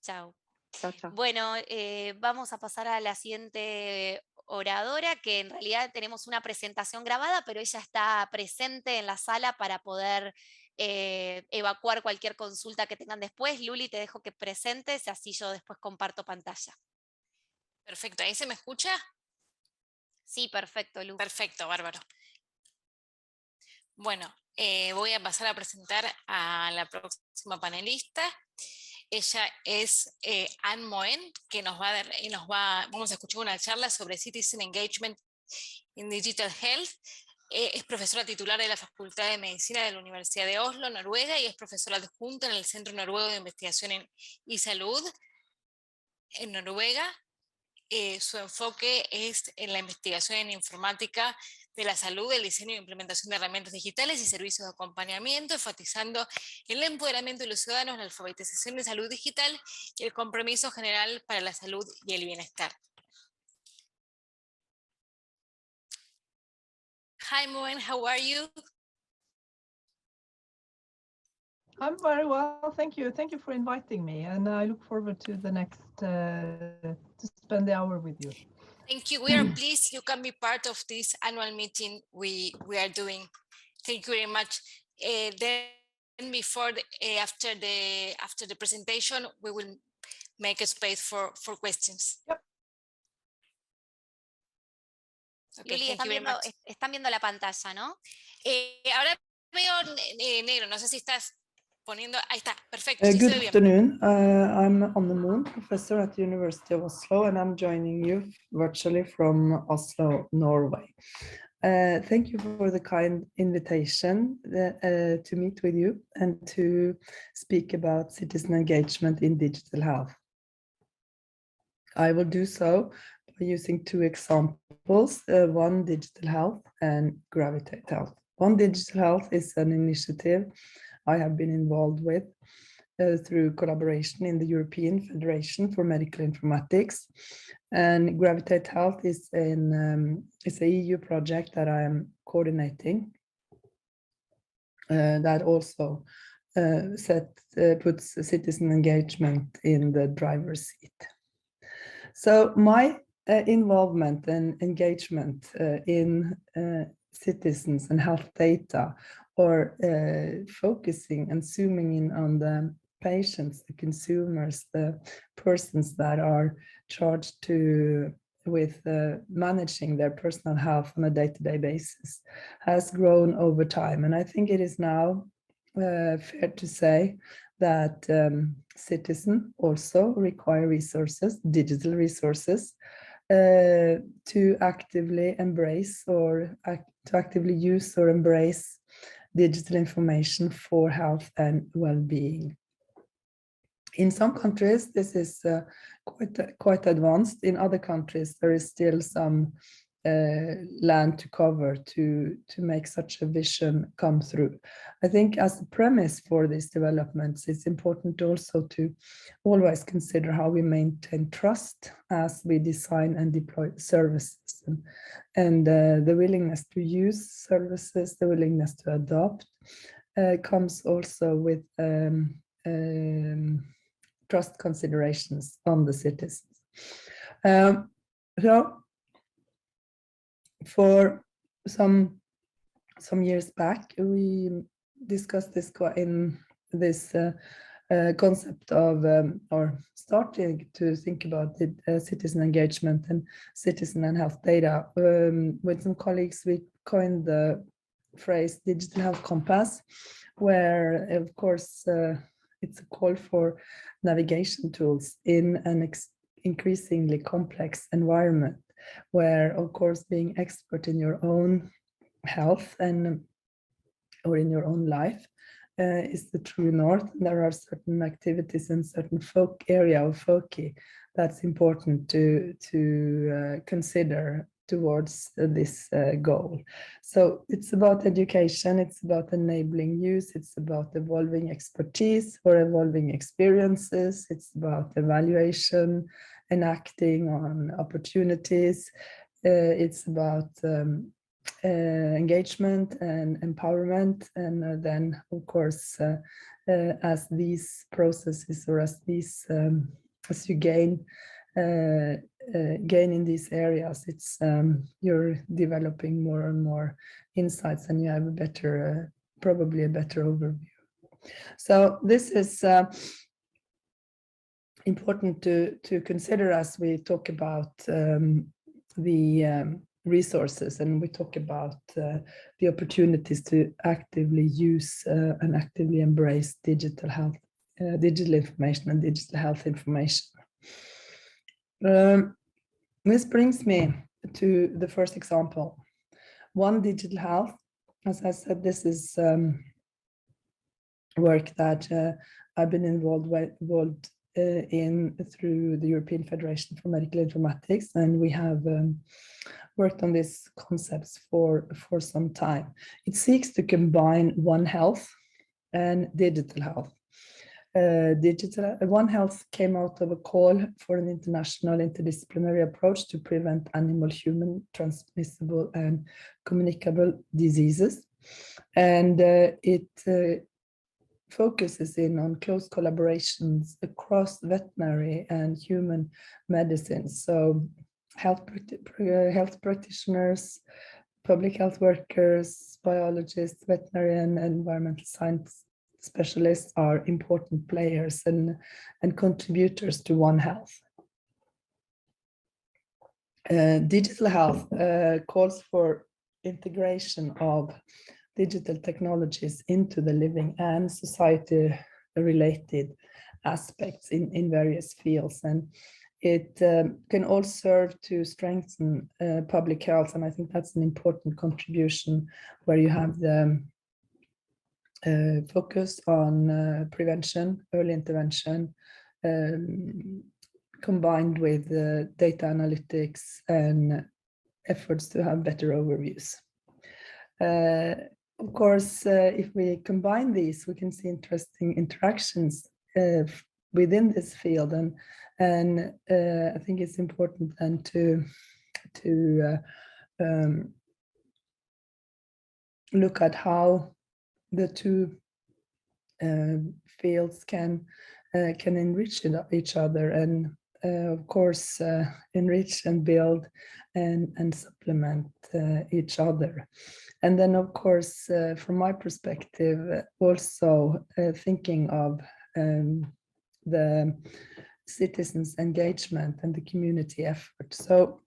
Chao. Chao, chao. Bueno, vamos a pasar a la siguiente oradora, que en realidad tenemos una presentación grabada, pero ella está presente en la sala para poder evacuar cualquier consulta que tengan después. Luli, te dejo que presentes, así yo después comparto pantalla. Perfecto, ¿ahí se me escucha? Sí, perfecto, Lu. Perfecto, bárbaro. Bueno, voy a pasar a presentar a la próxima panelista. Ella es Anne Moen, que vamos a escuchar una charla sobre Citizen Engagement in Digital Health. Es profesora titular de la Facultad de Medicina de la Universidad de Oslo, Noruega, y es profesora adjunta en el Centro Noruego de Investigación y Salud en Noruega. Su enfoque es en la investigación en informática de la salud, el diseño e implementación de herramientas digitales y servicios de acompañamiento, enfatizando el empoderamiento de los ciudadanos, la alfabetización de salud digital y el compromiso general para la salud y el bienestar. Hi Moen, how are you? I'm very well, thank you. Thank you for inviting me, and I look forward to the next to spend the hour with you. Thank you. We are pleased you can be part of this annual meeting we are doing. Thank you very much. Then before after the presentation, we will make a space for questions. Yep. Okay, Luli, están viendo la pantalla, ¿no? Ahora veo negro, no sé si estás poniendo, ahí está, perfecto. Sí, good afternoon. I'm Anne Moen, professor at the University of Oslo, and I'm joining you virtually from Oslo, Norway. Thank you for the kind invitation to meet with you and to speak about citizen engagement in digital health. I will do so by using two examples, one digital health and Gravitate Health. One digital health is an initiative I have been involved with through collaboration in the European Federation for Medical Informatics. And Gravitate Health is an EU project that I am coordinating that also puts citizen engagement in the driver's seat. So my involvement and engagement in citizens and health data, or focusing and zooming in on the patients, the consumers, the persons that are charged with managing their personal health on a day-to-day basis, has grown over time. And I think it is now fair to say that citizens also require resources, digital resources, to actively embrace or to actively use or embrace digital information for health and well-being. In some countries, this is quite advanced. In other countries, there is still some land to cover to make such a vision come through. I think as a premise for these developments, it's important also to always consider how we maintain trust as we design and deploy services, and the willingness to use services, the willingness to adopt comes also with trust considerations on the citizens. So for some years back, we discussed this in this concept of or starting to think about the citizen engagement and citizen and health data. With some colleagues, we coined the phrase digital health compass, where of course it's a call for navigation tools in an increasingly complex environment, where of course being expert in your own health and or in your own life is the true north. There are certain activities and certain area of focus that's important to consider towards this goal. So it's about education, it's about enabling use, it's about evolving expertise or evolving experiences, it's about evaluation and acting on opportunities, it's about engagement and empowerment, and then of course as these processes, or as these as you gain in these areas, it's you're developing more and more insights, and you have a better, probably a better overview. So this is important to consider as we talk about the resources, and we talk about the opportunities to actively use and actively embrace digital health, digital information and digital health information. This brings me to the first example. One Digital Health. As I said, this is work that I've been involved in through the European Federation for Medical Informatics, and we have worked on these concepts for some time. It seeks to combine One Health and digital health. One Health came out of a call for an international interdisciplinary approach to prevent animal-human transmissible and communicable diseases, and it focuses in on close collaborations across veterinary and human medicine. So health practitioners, public health workers, biologists, veterinary and environmental science specialists are important players and contributors to One Health. Digital health calls for integration of digital technologies into the living and society-related aspects in various fields, and it can all serve to strengthen public health, and I think that's an important contribution, where you have the focus on prevention, early intervention, combined with data analytics and efforts to have better overviews. Of course, if we combine these, we can see interesting interactions within this field, and I think it's important then to look at how the two fields can enrich each other, and of course enrich and build and supplement each other. And then, of course, from my perspective, also thinking of the citizens' engagement and the community effort. So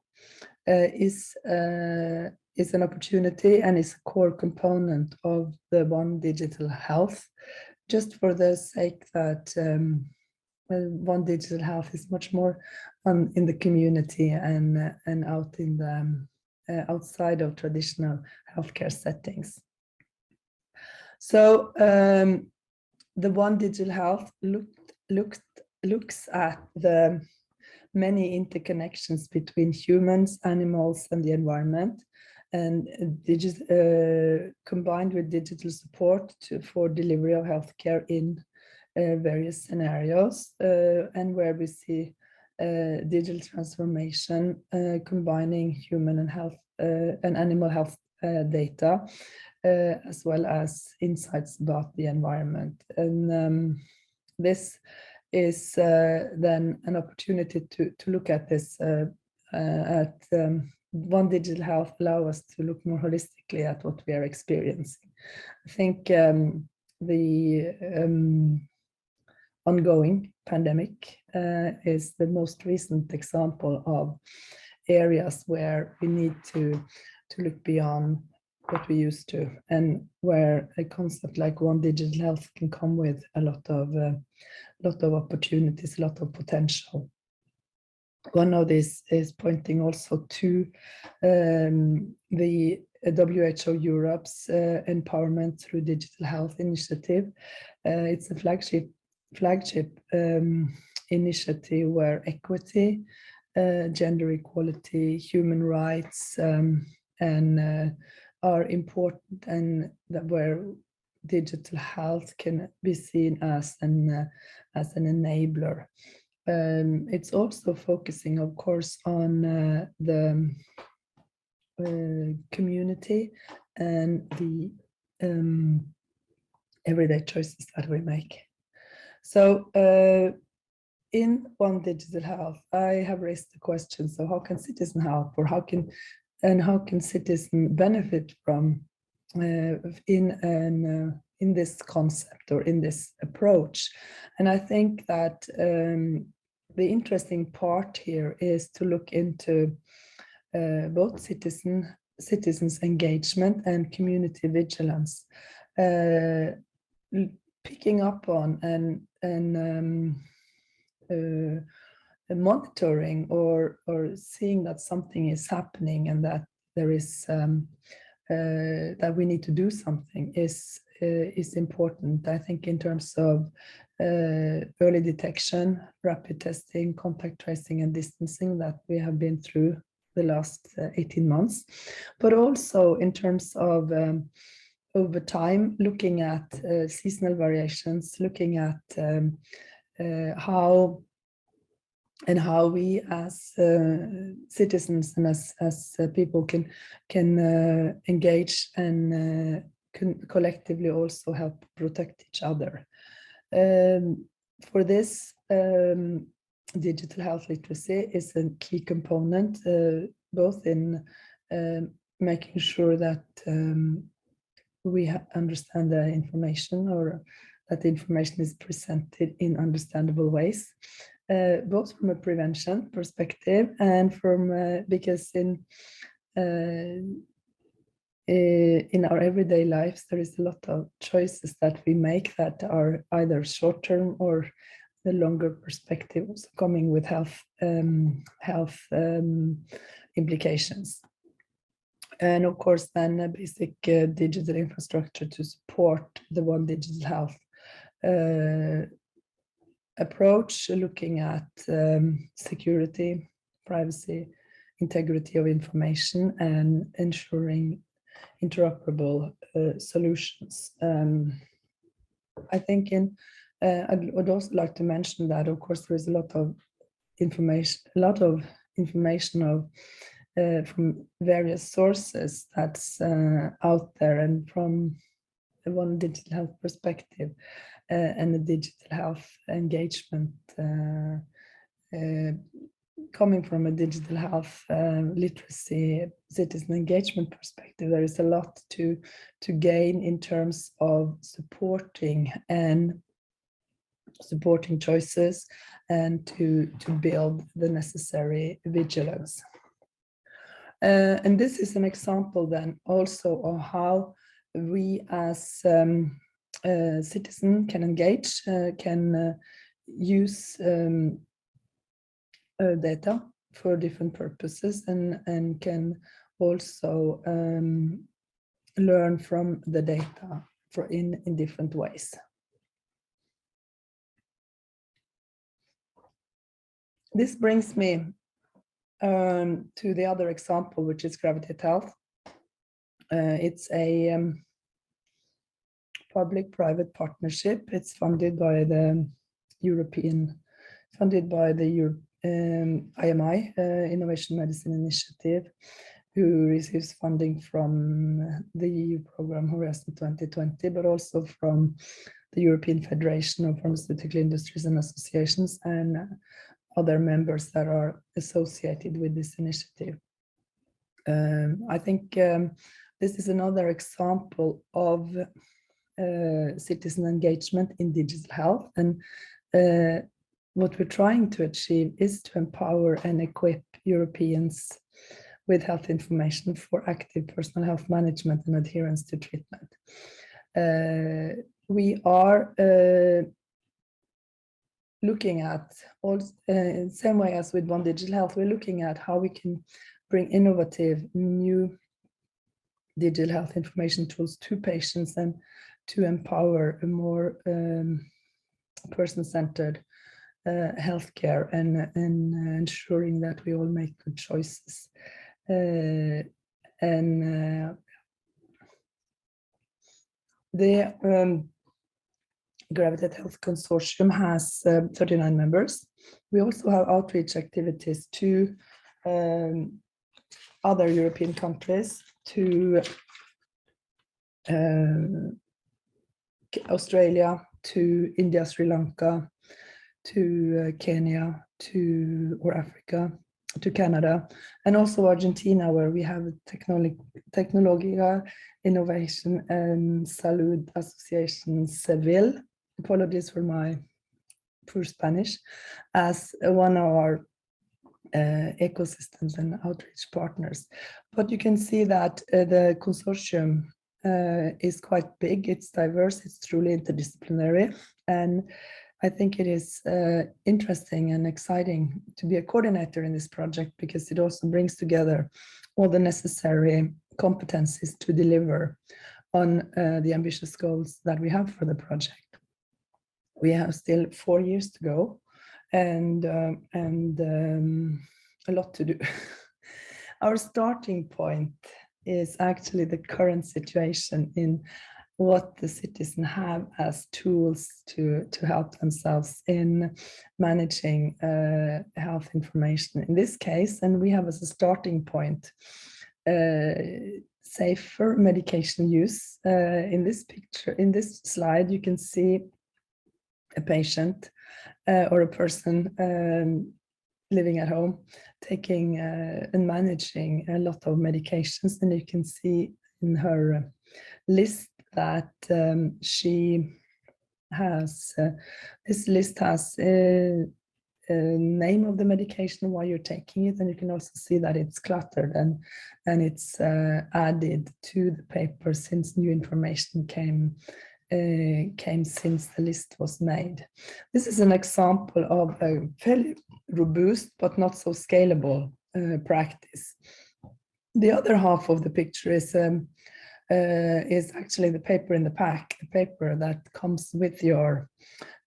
is an opportunity and is a core component of the One Digital Health, just for the sake that One Digital Health is much more in the community and out in the outside of traditional healthcare settings. So the One Digital Health looks at the many interconnections between humans, animals, and the environment, and combined with digital support for delivery of healthcare in various scenarios, and where we see digital transformation combining human and health and animal health data, as well as insights about the environment. And this is then an opportunity to look at this One Digital Health allow us to look more holistically at what we are experiencing. I think the ongoing pandemic is the most recent example of areas where we need to look beyond what we used to, and where a concept like One Digital Health can come with a lot of opportunities, a lot of potential. One of these is pointing also to the WHO Europe's Empowerment Through Digital Health initiative. It's a flagship initiative where equity, gender equality, human rights, and are important, and that where digital health can be seen as an enabler. It's also focusing, of course, on the community and the everyday choices that we make. So in One Digital Health, I have raised the question, so how can citizen help, or how can citizen benefit from in this concept or in this approach? And I think that the interesting part here is to look into both citizens engagement and community vigilance, picking up on and monitoring or seeing that something is happening and that there is that we need to do something is important. I think in terms of early detection, rapid testing, contact tracing, and distancing that we have been through the last 18 months, but also in terms of over time, looking at seasonal variations, looking at how we as citizens and as people can engage and can collectively also help protect each other. For this, digital health literacy is a key component, both in making sure that we understand the information, or that the information is presented in understandable ways, both from a prevention perspective and from because in our everyday lives there is a lot of choices that we make that are either short-term or the longer perspective, also coming with health implications. And of course, then a basic digital infrastructure to support the One Digital Health approach, looking at security, privacy, integrity of information, and ensuring interoperable solutions. I think I would also like to mention that, of course, there is a lot of information from various sources that's out there, and from the One Digital Health perspective and the digital health engagement, coming from a digital health literacy citizen engagement perspective, there is a lot to gain in terms of supporting choices and to build the necessary vigilance. And this is an example then also of how we as citizens can engage, can use data for different purposes, and can also learn from the data in different ways. This brings me to the other example, which is Gravitate Health. It's a public-private partnership. It's funded by the IMI, Innovation Medicine Initiative, who receives funding from the EU program Horizon 2020, but also from the European Federation of Pharmaceutical Industries and Associations and other members that are associated with this initiative. I think this is another example of citizen engagement in digital health, and what we're trying to achieve is to empower and equip Europeans with health information for active personal health management and adherence to treatment. We are looking at, in the same way as with One Digital Health, we're looking at how we can bring innovative new digital health information tools to patients and to empower a more person-centered healthcare and ensuring that we all make good choices. The Gravitate Health Consortium has 39 members. We also have outreach activities to other European countries to Australia to India, Sri Lanka, to Kenya, or Africa, to Canada, and also Argentina, where we have Tecnología, Innovation and Salud Association Seville, apologies for my poor Spanish, as one of our ecosystems and outreach partners. But you can see that the consortium is quite big, it's diverse, it's truly interdisciplinary, and I think it is interesting and exciting to be a coordinator in this project, because it also brings together all the necessary competencies to deliver on the ambitious goals that we have for the project. We have still 4 years to go, and a lot to do. Our starting point is actually the current situation in what the citizens have as tools to help themselves in managing health information in this case. And we have as a starting point safer medication use. In this picture, in this slide, you can see a patient or a person living at home taking and managing a lot of medications, and you can see in her list that she has this list has a name of the medication, why you're taking it, and you can also see that it's cluttered and it's added to the paper since new information came since the list was made. This is an example of a fairly robust but not so scalable practice. The other half of the picture is actually the paper in the pack, the paper that comes with your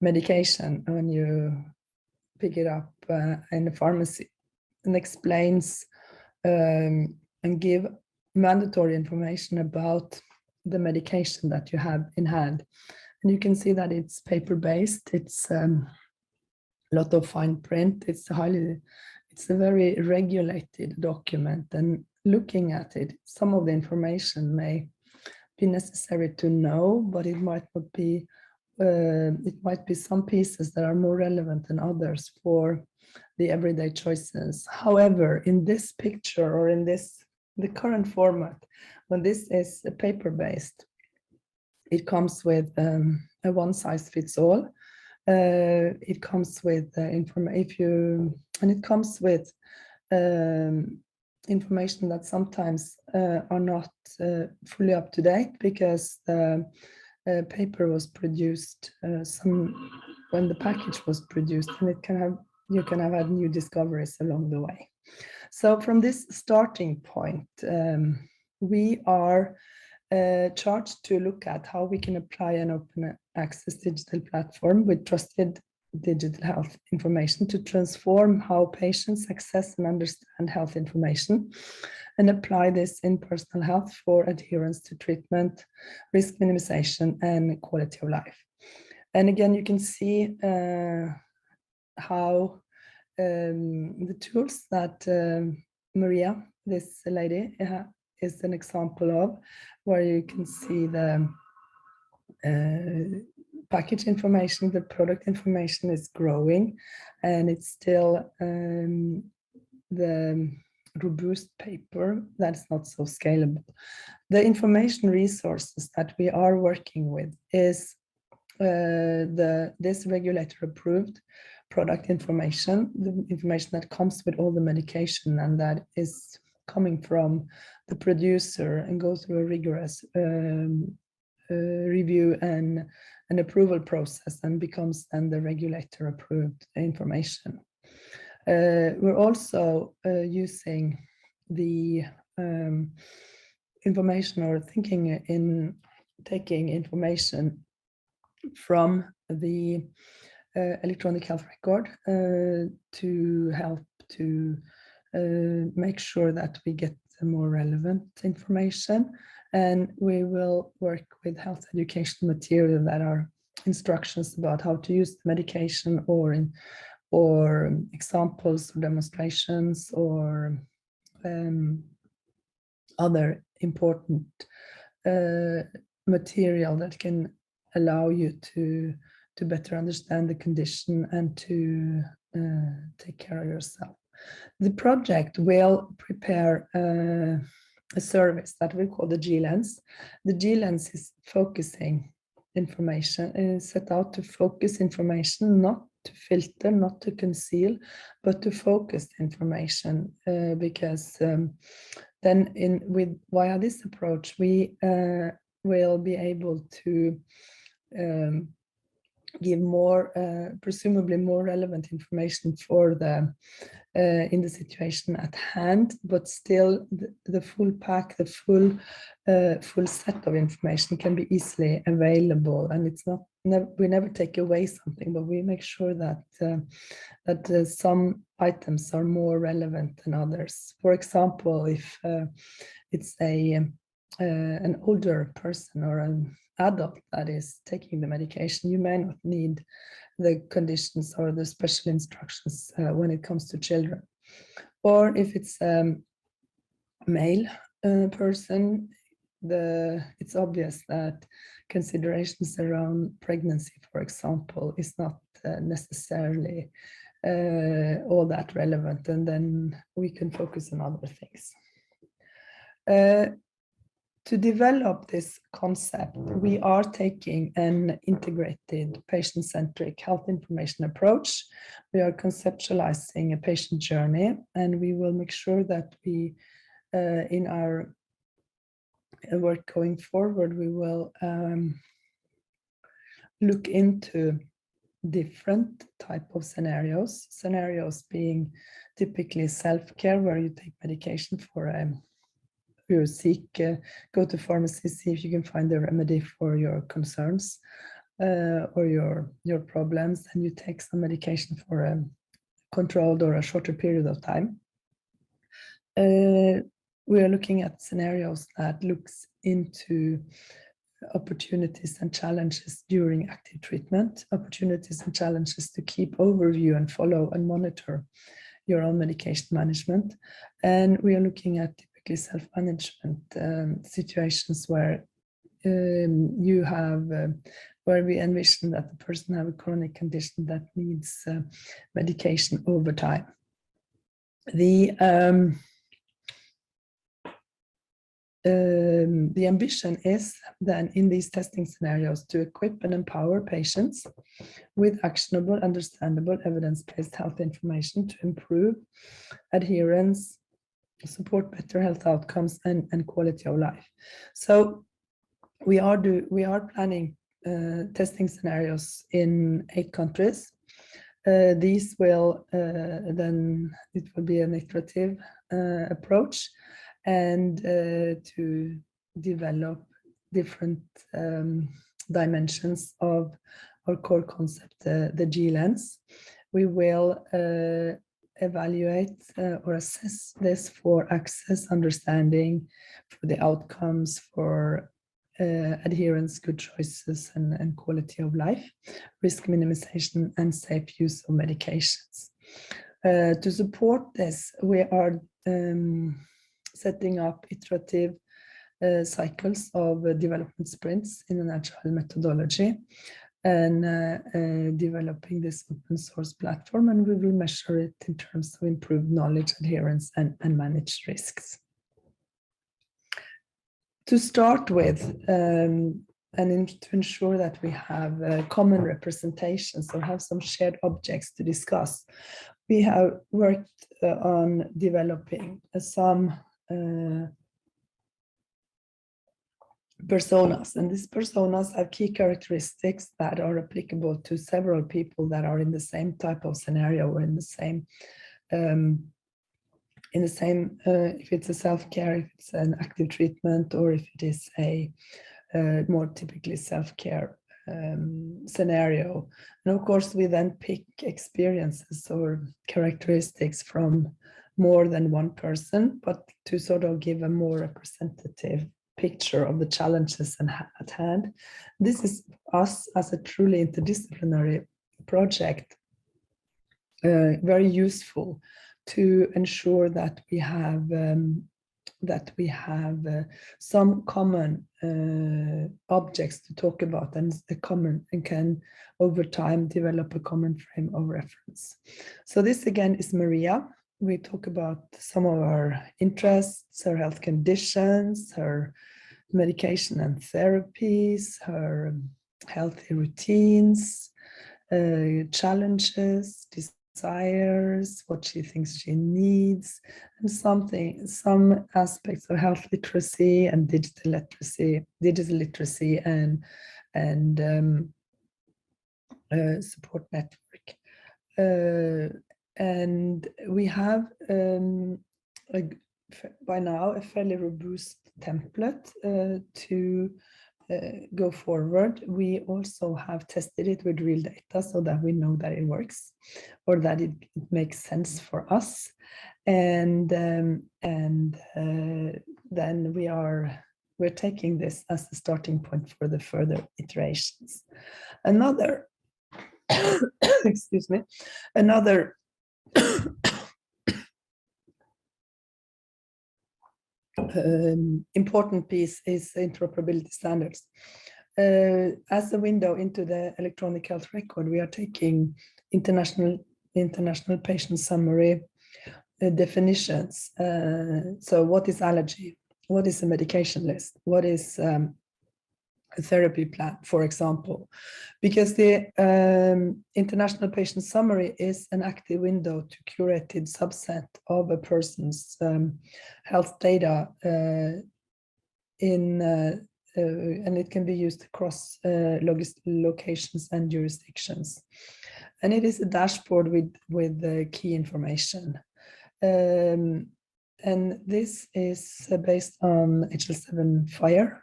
medication when you pick it up in the pharmacy, and explains and give mandatory information about the medication that you have in hand. And you can see that it's paper-based, it's a lot of fine print, it's a very regulated document, and looking at it, some of the information may be necessary to know, but it might not be, it might be some pieces that are more relevant than others for the everyday choices. However, in this picture, or in the current format, when this is paper-based, it comes with a one-size-fits-all. It comes with information, and it comes with information that sometimes are not fully up to date, because the paper was produced when the package was produced, and you can have had new discoveries along the way. So from this starting point, we are charged to look at how we can apply an open access digital platform with trusted digital health information to transform how patients access and understand health information, and apply this in personal health for adherence to treatment, risk minimization, and quality of life. And again, you can see how the tools that Maria, this lady, is an example of, where you can see the package information, the product information is growing, and it's still the robust paper that's not so scalable. The information resources that we are working with is this regulator approved product information, the information that comes with all the medication, and that is coming from the producer and goes through a rigorous review and an approval process, and becomes then the regulator approved information. We're also using the information, or thinking in taking information from the electronic health record to help to make sure that we get the more relevant information. And we will work with health education material that are instructions about how to use the medication, or examples or demonstrations, or other important material that can allow you to better understand the condition and to take care of yourself. The project will prepare a service that we call the G-Lens. The G-Lens is focusing information, is set out to focus information, not to filter, not to conceal, but to focus information, because then via this approach, we will be able to give more, presumably more relevant information for the in the situation at hand, but still the full pack, the full set of information can be easily available, and it's not we never take away something, but we make sure that that some items are more relevant than others. For example, if it's an older person or an adult that is taking the medication, you may not need the conditions or the special instructions when it comes to children. Or if it's a male person, it's obvious that considerations around pregnancy, for example, is not necessarily all that relevant, and then we can focus on other things. To develop this concept, we are taking an integrated patient-centric health information approach. We are conceptualizing a patient journey, and we will make sure that we, in our work going forward, we will look into different type of scenarios being typically self-care, where you take medication for you're sick, go to pharmacy, see if you can find a remedy for your concerns or your problems, and you take some medication for a controlled or a shorter period of time. We are looking at scenarios that looks into opportunities and challenges during active treatment, opportunities and challenges to keep overview and follow and monitor your own medication management. And we are looking at self-management situations where you have where we envision that the person have a chronic condition that needs medication over time. The ambition is then in these testing scenarios to equip and empower patients with actionable, understandable, evidence-based health information to improve adherence, support better health outcomes and quality of life. So we are planning testing scenarios in 8 countries. These will then it will be an iterative approach, and to develop different dimensions of our core concept, the G-Lens. We will evaluate or assess this for access, understanding, for the outcomes, for adherence, good choices, and quality of life, risk minimization, and safe use of medications. To support this, we are setting up iterative cycles of development sprints in an agile methodology, and developing this open source platform, and we will measure it in terms of improved knowledge, adherence, and managed risks. To start with, and to ensure that we have common representations or have some shared objects to discuss, we have worked on developing some personas, and these personas have key characteristics that are applicable to several people that are in the same type of scenario, or in the same if it's a self-care, if it's an active treatment, or if it is a more typically self-care scenario. And of course, we then pick experiences or characteristics from more than one person, but to sort of give a more representative picture of the challenges at hand. This is us as a truly interdisciplinary project, very useful to ensure that we have that we have some common objects to talk about, and can over time develop a common frame of reference. So this again is Maria. We talk about some of our interests, her health conditions, her medication and therapies, her healthy routines, challenges, desires, what she thinks she needs, and some aspects of health literacy and digital literacy and support network. And we have by now a fairly robust template to go forward. We also have tested it with real data so that we know that it works, or that it makes sense for us. And then we're taking this as the starting point for the further iterations. Another excuse me, another important piece is interoperability standards. As a window into the electronic health record, we are taking international patient summary definitions. So what is allergy? What is a medication list? What is a therapy plan, for example? Because the international patient summary is an active window to curated subset of a person's health data and it can be used across locations and jurisdictions. And it is a dashboard with key information. And this is based on HL7 FHIR,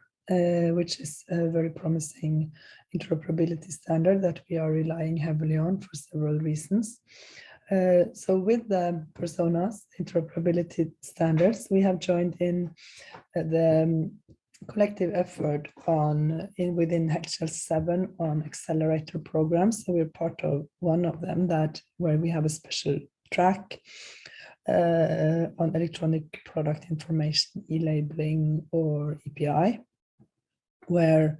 which is a very promising interoperability standard that we are relying heavily on for several reasons. So with the personas, interoperability standards, we have joined in the collective effort within HL7 on accelerator programs. So we're part of one of them where we have a special track on electronic product information, e-labeling or EPI, where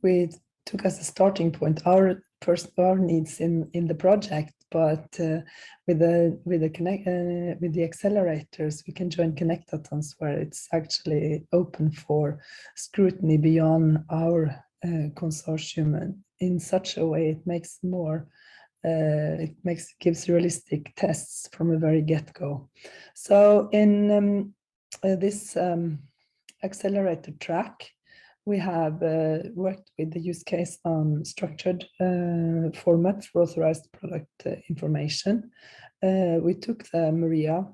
we took as a starting point our needs in the project, but with the accelerators, we can join connectathons where it's actually open for scrutiny beyond our consortium, and in such a way it makes more gives realistic tests from a very get-go. So in this accelerator track, we have worked with the use case on structured format for authorized product information. We took the Maria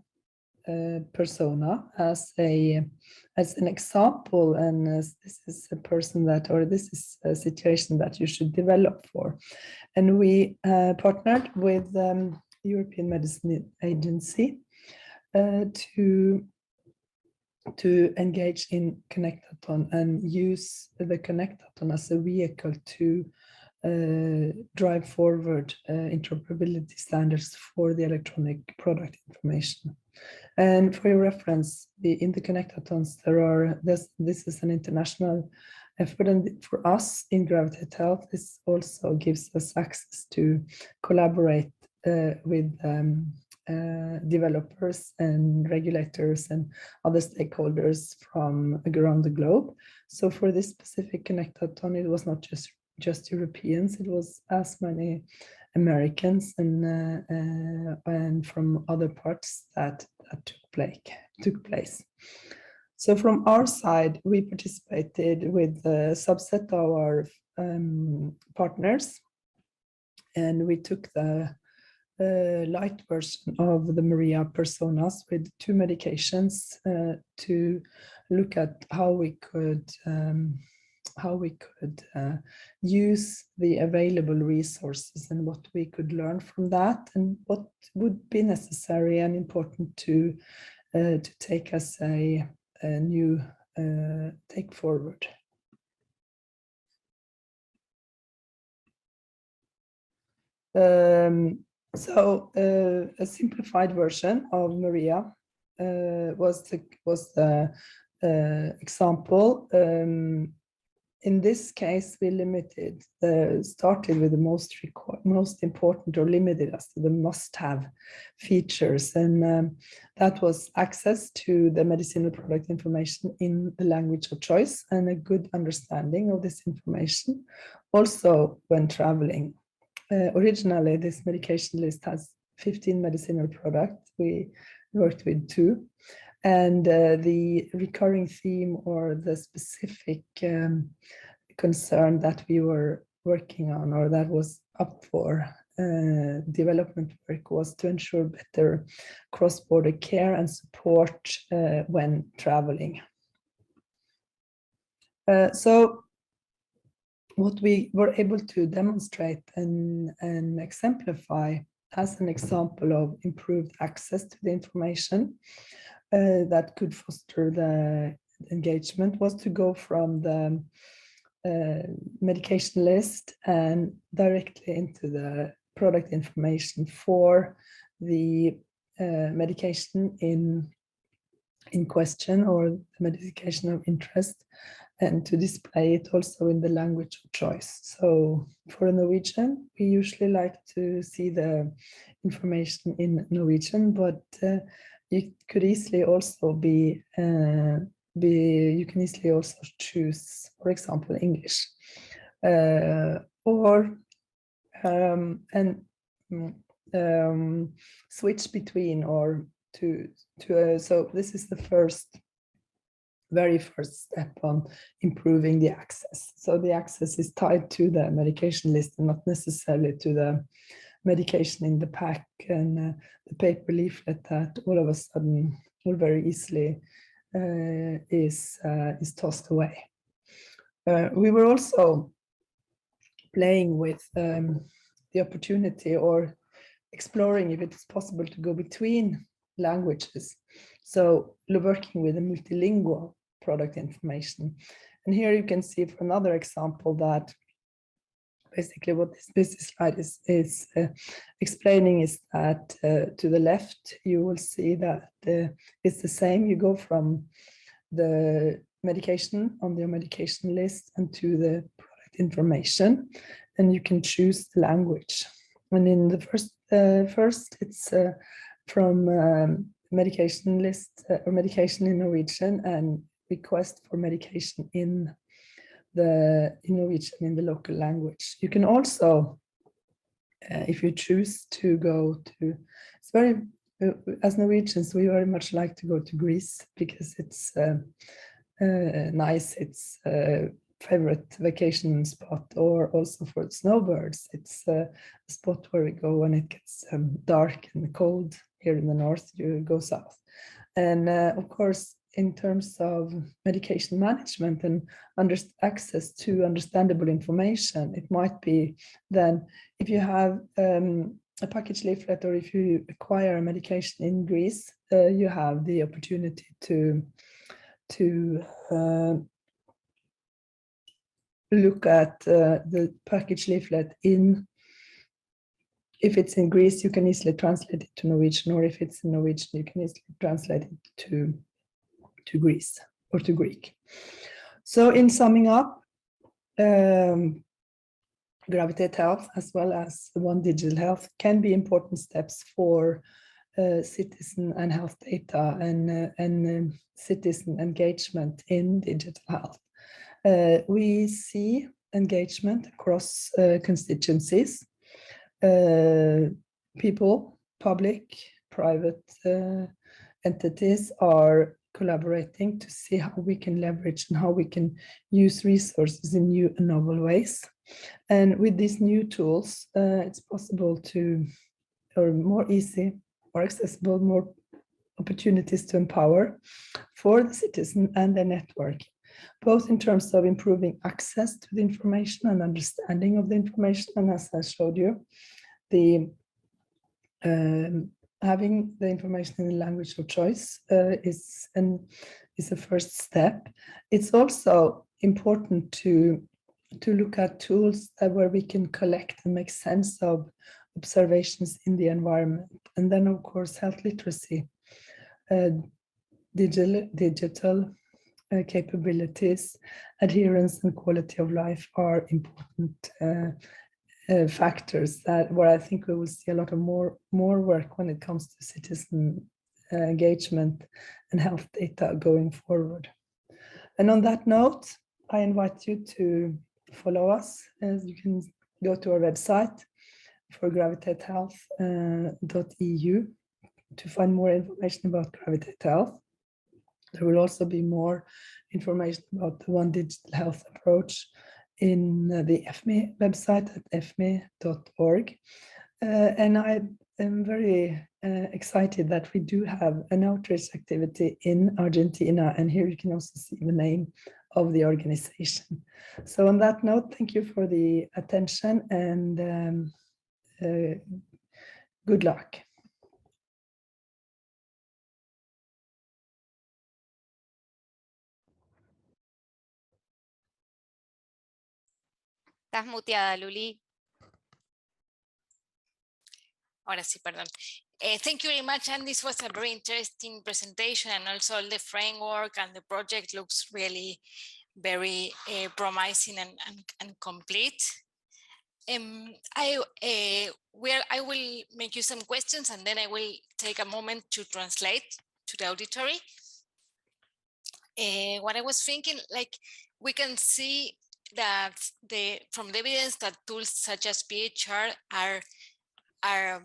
persona as an example, and as this is a person this is a situation that you should develop for. And we partnered with the European Medicine Agency to engage in Connectathon and use the Connectathon as a vehicle to drive forward interoperability standards for the electronic product information. And for your reference, in the Connectathons, this is an international effort, and for us in Gravitate Health, this also gives us access to collaborate with developers and regulators and other stakeholders from around the globe. So for this specific Connectathon, it was not just Europeans, it was as many Americans and from other parts that took place. So from our side, we participated with a subset of our partners, and we took the light version of the Maria personas with 2 medications to look at how we could use the available resources and what we could learn from that, and what would be necessary and important to take as a new take forward. So a simplified version of Maria was the example. In this case, we started with the most important, or limited us to the must-have features, and that was access to the medicinal product information in the language of choice and a good understanding of this information, also when traveling. Originally, this medication list has 15 medicinal products. We worked with 2. And the recurring theme, or the specific concern that we were working on, or that was up for development work, was to ensure better cross-border care and support when traveling. So what we were able to demonstrate and exemplify as an example of improved access to the information that could foster the engagement was to go from the medication list and directly into the product information for the medication in question, or the medication of interest, and to display it also in the language of choice. So for a Norwegian, we usually like to see the information in Norwegian, but you could easily also you can easily also choose, for example, English, or switch between, or so this is the very first step on improving the access. So the access is tied to the medication list and not necessarily to the medication in the pack and the paper leaflet that all of a sudden, or very easily, is tossed away. We were also playing with the opportunity, or exploring if it's possible to go between languages. So working with a multilingual product information. And here you can see for another example that basically what this slide is explaining is that to the left, you will see that it's the same. You go from the medication on your medication list and to the product information, and you can choose the language. And in the first it's from medication list or medication in Norwegian, and request for medication in Norwegian in the local language. You can also, if you choose to go to, it's very, as Norwegians, we very much like to go to Greece because it's nice. It's a favorite vacation spot, or also for snowbirds. It's a spot where we go when it gets dark and cold. Here in the north, you go south. And of course, in terms of medication management and access to understandable information, it might be then, if you have a package leaflet, or if you acquire a medication in Greece, you have the opportunity to look at the package leaflet if it's in Greece, you can easily translate it to Norwegian, or if it's in Norwegian, you can easily translate it to Greece or to Greek. So in summing up, Gravitate Health as well as One Digital Health can be important steps for citizen and health data and citizen engagement in digital health. We see engagement across constituencies. People, public, private entities are collaborating to see how we can leverage and how we can use resources in new and novel ways. And with these new tools, it's possible to, or more easy, more accessible, more opportunities to empower for the citizen and their network, both in terms of improving access to the information and understanding of the information. And as I showed you, having the information in the language of choice is a first step. It's also important to look at tools where we can collect and make sense of observations in the environment. And then, of course, health literacy digital capabilities, adherence and quality of life are important factors that where I think we will see a lot of more work when it comes to citizen engagement and health data going forward. And on that note, I invite you to follow us, as you can go to our website for gravitatehealth.eu to find more information about Gravitate Health. There will also be more information about the One Digital Health approach in the EFME website at efme.org. And I am very excited that we do have an outreach activity in Argentina, and here you can also see the name of the organization. So on that note, thank you for the attention, and good luck. Estás muteada, Luli. Ahora sí, perdón. Thank you very much, and this was a very interesting presentation, and also all the framework and the project looks really very promising and complete. I will make you some questions, and then I will take a moment to translate to the auditory. What I was thinking, like, we can see that from the evidence that tools such as PHR are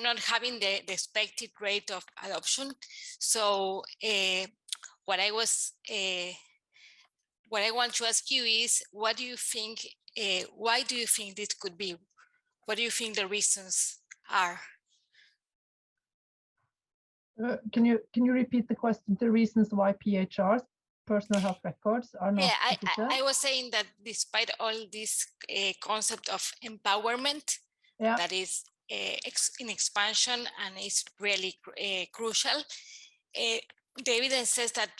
not having the expected rate of adoption. So what I want to ask you is, what do you think? Why do you think this could be? What do you think the reasons are? Can you repeat the question? The reasons why PHRs, personal health records, are not? Yeah, I was saying that despite all this concept of empowerment, yeah, that is in expansion and is really crucial, the evidence says that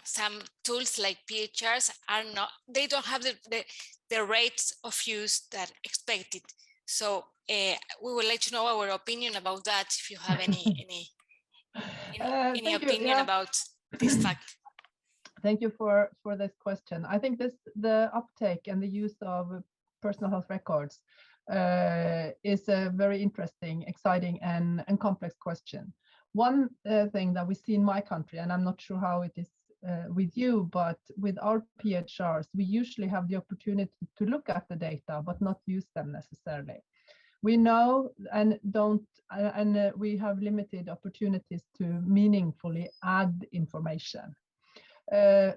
some tools like PHRs are not, they don't have the rates of use that expected. So we would like to know our opinion about that, if you have any opinion about this fact. Thank you for this question. I think the uptake and the use of personal health records is a very interesting, exciting, and complex question. One thing that we see in my country, and I'm not sure how it is with you, but with our PHRs, we usually have the opportunity to look at the data, but not use them necessarily. We know and we have limited opportunities to meaningfully add information.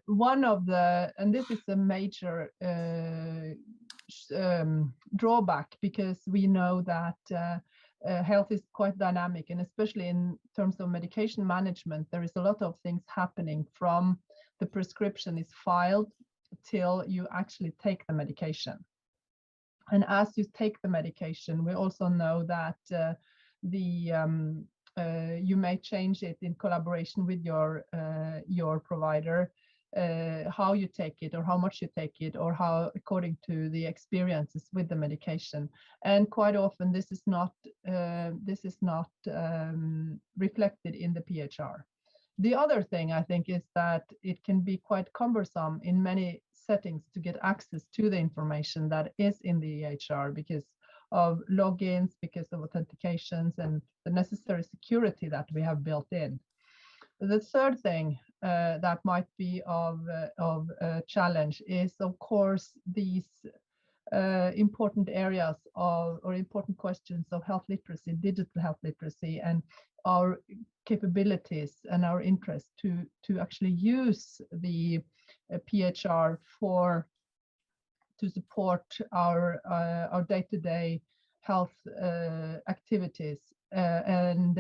One of the, and this is a major drawback, because we know that health is quite dynamic, and especially in terms of medication management, there is a lot of things happening from the prescription is filed till you actually take the medication. And as you take the medication, we also know that you may change it in collaboration with your provider, how you take it, or how much you take it, or how according to the experiences with the medication. And quite often this is not reflected in the PHR. The other thing I think is that it can be quite cumbersome in many settings to get access to the information that is in the EHR, because of logins, because of authentications, and the necessary security that we have built in. The third thing that might be of a challenge is, of course, these important areas of, or important questions of health literacy, digital health literacy, and our capabilities and our interest to actually use the PHR to support our day-to-day health activities, and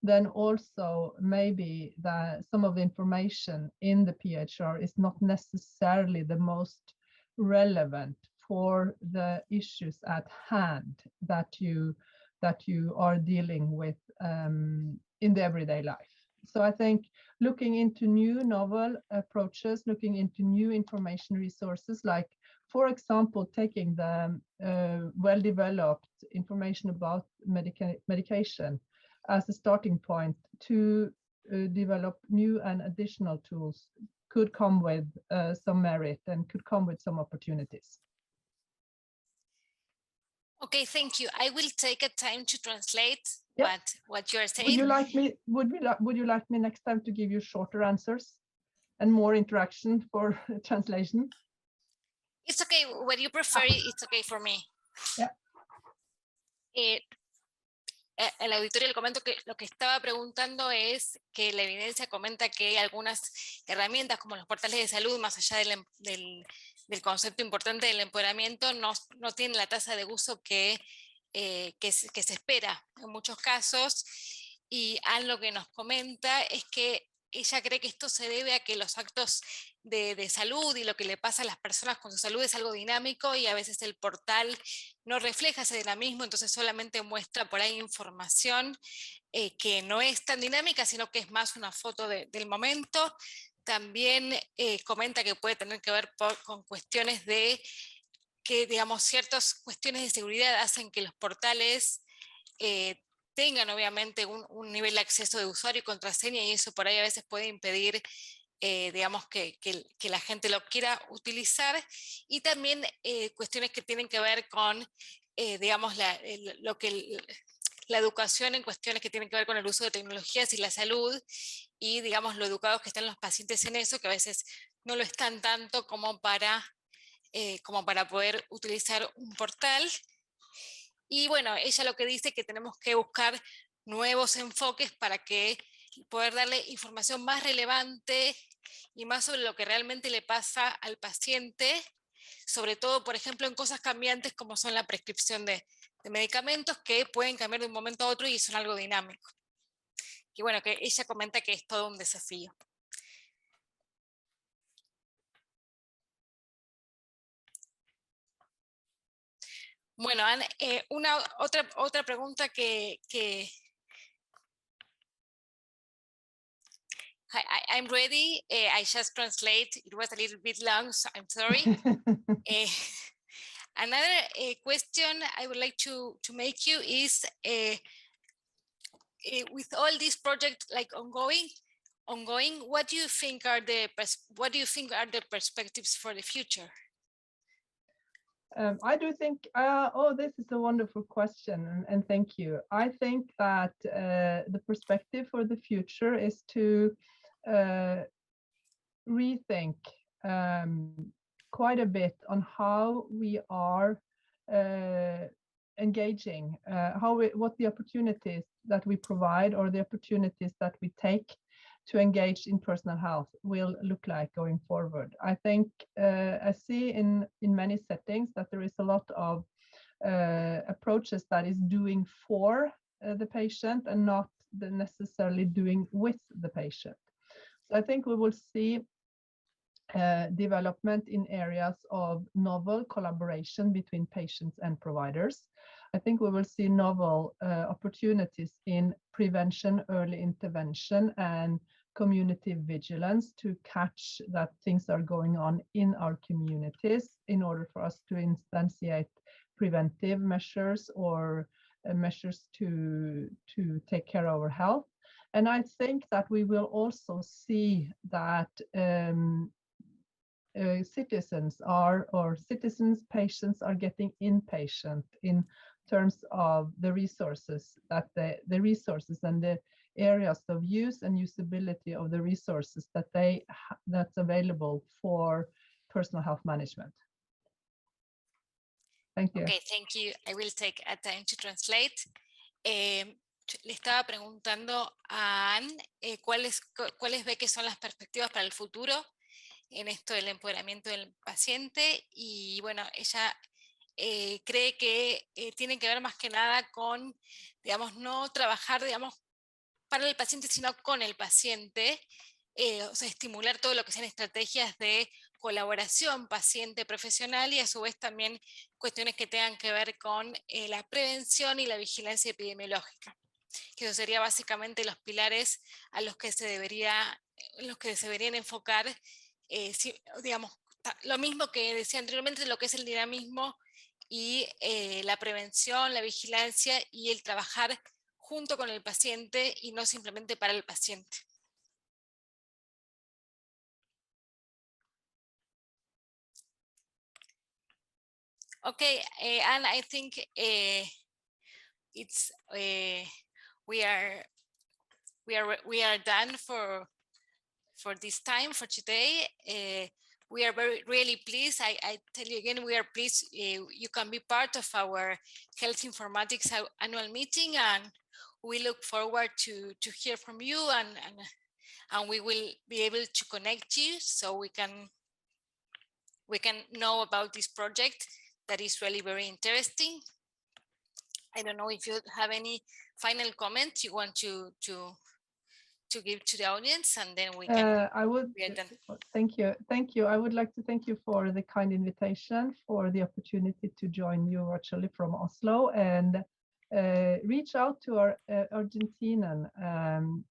then also maybe that some of the information in the PHR is not necessarily the most relevant for the issues at hand that you are dealing with in the everyday life. So I think looking into new novel approaches, looking into new information resources, like, for example, taking the well-developed information about medication as a starting point to develop new and additional tools could come with some merit and could come with some opportunities. Okay, thank you. I will take a time to translate what you are saying. Would you like me next time to give you shorter answers and more interaction for translation? It's okay. What you prefer, it's okay for me. Yeah. El auditorio le comento que lo que estaba preguntando es que la evidencia comenta que hay algunas herramientas como los portales de salud, más allá del concepto importante del empoderamiento, no tienen la tasa de uso que se espera en muchos casos. Y Anne lo que nos comenta es que ella cree que esto se debe a que los actos de salud y lo que le pasa a las personas con su salud es algo dinámico y a veces el portal no refleja ese dinamismo, entonces solamente muestra por ahí información que no es tan dinámica, sino que es más una foto del momento. También comenta que puede tener que ver con cuestiones de que, digamos, ciertas cuestiones de seguridad hacen que los portales tengan obviamente un nivel de acceso de usuario y contraseña, y eso por ahí a veces puede impedir digamos que la gente lo quiera utilizar, y también cuestiones que tienen que ver con digamos la educación en cuestiones que tienen que ver con el uso de tecnologías y la salud, y digamos lo educados que están los pacientes en eso, que a veces no lo están tanto como para poder utilizar un portal. Y bueno, ella lo que dice es que tenemos que buscar nuevos enfoques para poder darle información más relevante y más sobre lo que realmente le pasa al paciente, sobre todo, por ejemplo, en cosas cambiantes como son la prescripción de medicamentos que pueden cambiar de un momento a otro y son algo dinámico. Y bueno, que ella comenta que es todo un desafío. Bueno, Anne, otra pregunta que I'm ready. I just translate. It was a little bit long, so I'm sorry. Another question I would like to make you is, with all these projects like ongoing, what do you think are the perspectives for the future? I do think, this is a wonderful question, and thank you. I think that the perspective for the future is to rethink quite a bit on how we are engaging, what the opportunities that we provide or the opportunities that we take to engage in personal health will look like going forward. I think I see in many settings that there is a lot of approaches that is doing for the patient and not necessarily doing with the patient. So I think we will see development in areas of novel collaboration between patients and providers. I think we will see novel opportunities in prevention, early intervention, and community vigilance to catch that things are going on in our communities in order for us to instantiate preventive measures or measures to take care of our health. And I think that we will also see that patients are getting impatient in terms of the resources and the areas of use and usability of the resources that's available for personal health management. Thank you. Okay, thank you. I will take a time to translate. Le estaba preguntando a Anne cuáles ve que son las perspectivas para el futuro en esto del empoderamiento del paciente, y bueno, ella cree que tiene que ver más que nada con, digamos, no trabajar, digamos, para el paciente, sino con el paciente, o sea, estimular todo lo que sean estrategias de colaboración paciente-profesional, y a su vez también cuestiones que tengan que ver con la prevención y la vigilancia epidemiológica, que eso sería básicamente los pilares a los que se deberían enfocar, digamos, lo mismo que decía anteriormente, lo que es el dinamismo y la prevención, la vigilancia y el trabajar junto con el paciente y no simplemente para el paciente. Okay, and I think it's we are done for this time for today. We are really pleased. I tell you again, we are pleased you can be part of our Health Informatics annual meeting, and we look forward to hear from you, and we will be able to connect you so we can know about this project that is really very interesting. I don't know if you have any final comments you want to give to the audience, and then we can. I would thank you. I would like to thank you for the kind invitation, for the opportunity to join you virtually from Oslo, and reach out to our Argentinian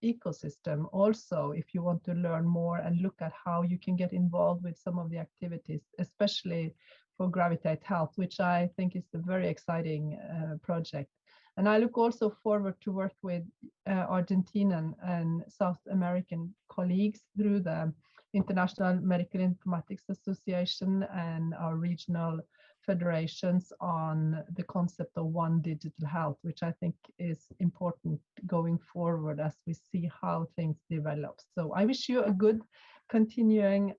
ecosystem also if you want to learn more and look at how you can get involved with some of the activities, especially for Gravitate Health, which I think is a very exciting project. And I look also forward to work with Argentinian and South American colleagues through the International Medical Informatics Association and our regional federations on the concept of one digital health, which I think is important going forward as we see how things develop. So I wish you a good continuation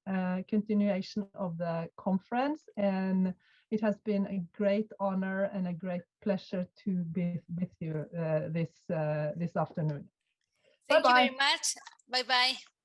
of the conference, and it has been a great honor and a great pleasure to be with you this afternoon. Thank you very much. Bye-bye.